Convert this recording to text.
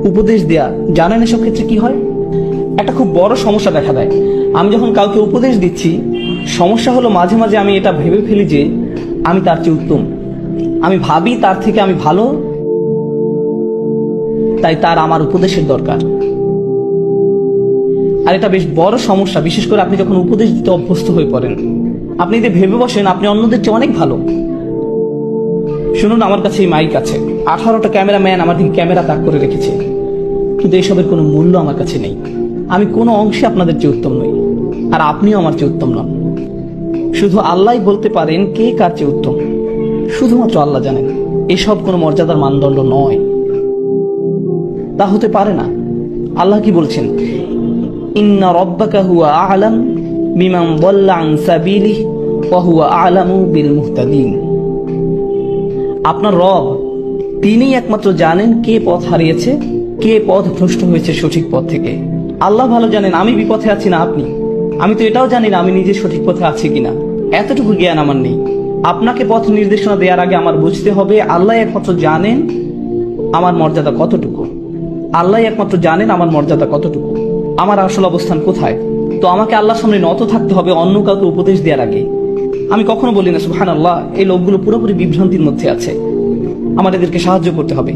উপদেশ দেয়া, জানেন এসব ক্ষেত্রে কি হয়? একটা খুব বড় সমস্যা দেখা দেয়। আমি যখন কাউকে উপদেশ দিচ্ছি, সমস্যা হলো মাঝে মাঝে আমি এটা ভেবে ফেলি যে আমি তার চেয়ে উত্তম, আমি ভাবি তার থেকে আমি ভালো, তাই তার আমার উপদেশের দরকার। আর এটা বেশ বড় সমস্যা, বিশেষ করে আপনি যখন উপদেশ দিতে অভ্যস্ত হয়ে পড়েন। আপনি যদি ভেবে বসেন আপনি অন্যদের চেয়ে অনেক ভালো। শুনুন, আমার কাছে এই মাইক আছে, 18টা ক্যামেরাম্যান আমার দিকে ক্যামেরা তাক করে রেখেছে, কিন্তু এসবের কোনো মূল্য আমার কাছে নেই। আমি কোনো অংশে আপনাদের চেয়ে উত্তম নই, আর আপনিও আমার চেয়ে উত্তম নন। শুধু আল্লাহই বলতে পারেন কে কার চেয়ে উত্তম, শুধুমাত্র আল্লাহ জানেন। এসব কোনো মর্যাদার মানদণ্ড নয়, তা হতে পারে না। আল্লাহ কি বলছেন? ইন্না রাব্বাকা হুয়া আ'লাম বিমান দাল্লা আন সাবিলিহি ওয়া হুয়া আ'লামু বিল মুহতাদিন। আপনার রব, তিনিই একমাত্র জানেন কে পথ হারিয়েছে, কে পথ ভ্রষ্ট হয়েছে সঠিক পথ থেকে। আল্লাহ ভালো জানেন আমি বিপথে আছি না আপনি। আমি তো এটাও জানি না আমি নিজে সঠিক পথে আছি কিনা, এতটুকু জ্ঞান আমার নেই। আপনাকে পথ নির্দেশনা দেওয়ার আগে আমার বুঝতে হবে আল্লাহ একমাত্র জানেন আমার মর্যাদা কতটুকু। আল্লাহ একমাত্র জানেন আমার মর্যাদা কতটুকু, আমার আসল অবস্থান কোথায়। তো আমাকে আল্লাহর সামনে নত থাকতে হবে অন্য কাউকে উপদেশ দেওয়ার আগে। আমি কখনো বলি না সুবহানাল্লাহ, এই লোকগুলো পুরোপুরি বিভ্রান্তির মধ্যে আছে, আমার এদেরকে সাহায্য করতে হবে।